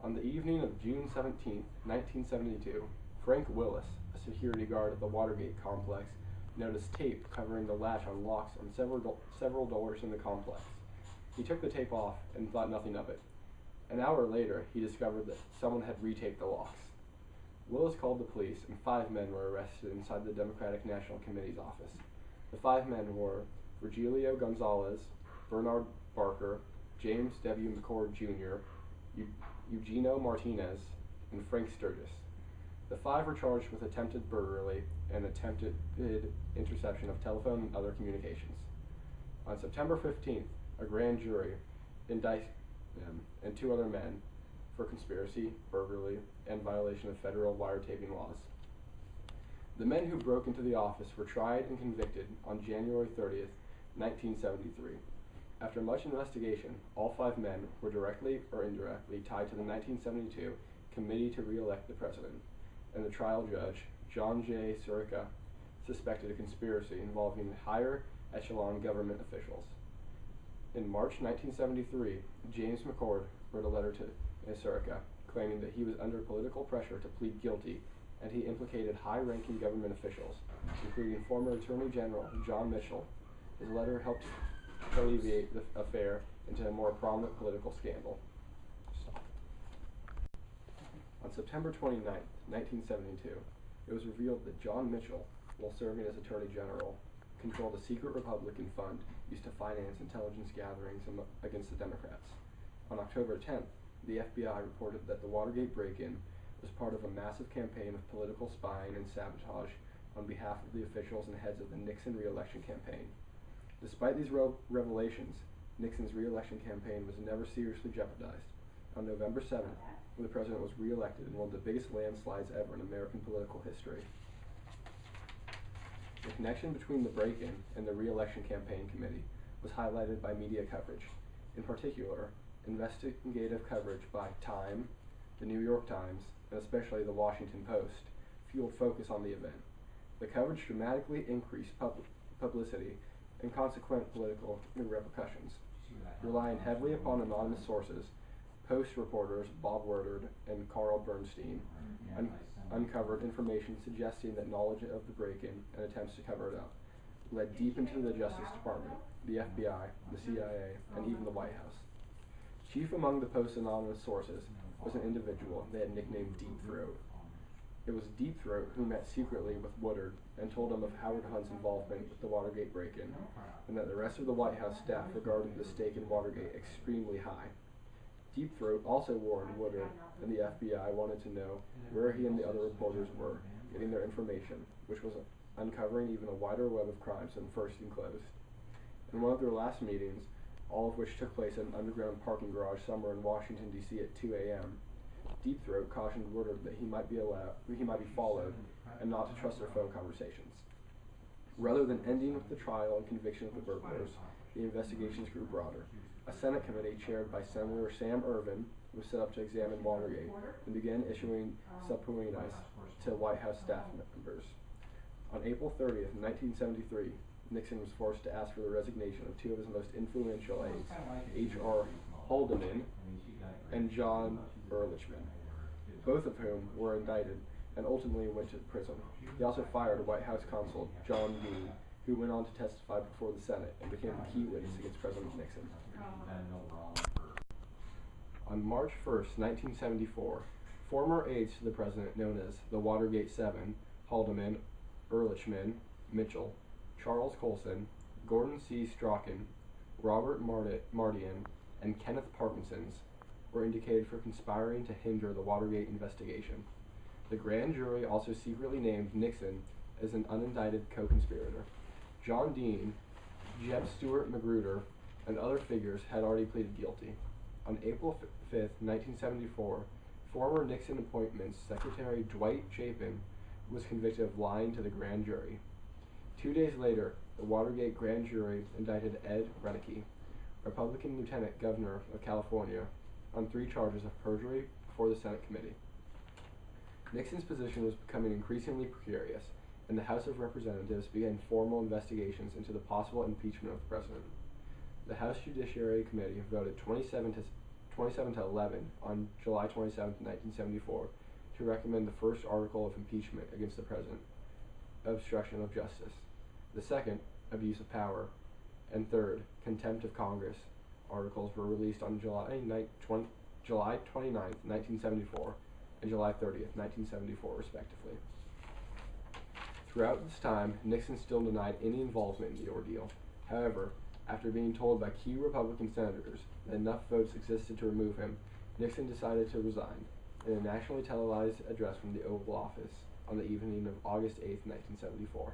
On the evening of June 17, 1972, Frank Willis, a security guard at the Watergate complex, noticed tape covering the latch on locks on several doors in the complex. He took the tape off and thought nothing of it. An hour later, he discovered that someone had retaped the locks. Willis called the police, and 5 men were arrested inside the Democratic National Committee's office. The 5 men were Virgilio Gonzalez, Bernard Barker, James W. McCord Jr., Eugenio Martinez, and Frank Sturgis. The 5 were charged with attempted burglary and attempted interception of telephone and other communications. On September 15th, a grand jury indicted them and 2 other men for conspiracy, burglary, and violation of federal wiretapping laws. The men who broke into the office were tried and convicted on January 30th, 1973. After much investigation, all 5 men were directly or indirectly tied to the 1972 Committee to Re-elect the President, and the trial judge, John J. Sirica, suspected a conspiracy involving higher echelon government officials. In March 1973, James McCord wrote a letter to Sirica claiming that he was under political pressure to plead guilty, and he implicated high-ranking government officials, including former Attorney General John Mitchell. His letter helped alleviate the affair into a more prominent political scandal. On September 29, 1972, it was revealed that John Mitchell, while serving as Attorney General, controlled a secret Republican fund used to finance intelligence gatherings against the Democrats. On October 10th, the FBI reported that the Watergate break-in was part of a massive campaign of political spying and sabotage on behalf of the officials and heads of the Nixon re-election campaign. Despite these revelations, Nixon's re-election campaign was never seriously jeopardized. On November 7th, the president was re-elected in one of the biggest landslides ever in American political history. The connection between the break-in and the re-election campaign committee was highlighted by media coverage. In particular, investigative coverage by Time, the New York Times, and especially the Washington Post fueled focus on the event. The coverage dramatically increased publicity and consequent political repercussions. Relying heavily upon anonymous sources, Post reporters Bob Woodward and Carl Bernstein uncovered information suggesting that knowledge of the break-in and attempts to cover it up led deep into the Justice Department, the FBI, the CIA, and even the White House. Chief among the Post's anonymous sources was an individual they had nicknamed Deep Throat. It was Deep Throat who met secretly with Woodward and told him of Howard Hunt's involvement with the Watergate break-in, and that the rest of the White House staff regarded the stake in Watergate extremely high. Deep Throat also warned Woodward and the FBI wanted to know where he and the other reporters were getting their information, which was uncovering even a wider web of crimes than first enclosed. In one of their last meetings, all of which took place in an underground parking garage somewhere in Washington, D.C. at 2 a.m., Deep Throat cautioned Woodward that he might be followed and not to trust their phone conversations. Rather than ending with the trial and conviction of the burglars, the investigations grew broader. A Senate committee chaired by Senator Sam Ervin was set up to examine Watergate and began issuing subpoenas to White House staff members. On April 30th, 1973, Nixon was forced to ask for the resignation of 2 of his most influential aides, H.R. Haldeman and John Ehrlichman, both of whom were indicted and ultimately went to prison. He also fired White House counsel John Dean, who went on to testify before the Senate and became a key witness against President Nixon. On March 1st, 1974, former aides to the president known as the Watergate Seven, Haldeman, Ehrlichman, Mitchell, Charles Colson, Gordon C. Strachan, Robert Mardian, and Kenneth Parkinsons, were indicated for conspiring to hinder the Watergate investigation. The grand jury also secretly named Nixon as an unindicted co-conspirator. John Dean, Jeb Stuart Magruder, and other figures had already pleaded guilty. On April 5th, 1974, former Nixon Appointments Secretary Dwight Chapin was convicted of lying to the grand jury. 2 days later, the Watergate grand jury indicted Ed Renneke, Republican Lieutenant Governor of California, on 3 charges of perjury before the Senate committee. Nixon's position was becoming increasingly precarious, and the House of Representatives began formal investigations into the possible impeachment of the president. The House Judiciary Committee voted 27 27 to 11 on July 27, 1974, to recommend the first article of impeachment against the president, obstruction of justice, the second, abuse of power, and third, contempt of Congress articles were released on July 29, 1974, and July 30th, 1974, respectively. Throughout this time, Nixon still denied any involvement in the ordeal. However, after being told by key Republican senators that enough votes existed to remove him, Nixon decided to resign in a nationally televised address from the Oval Office on the evening of August 8, 1974.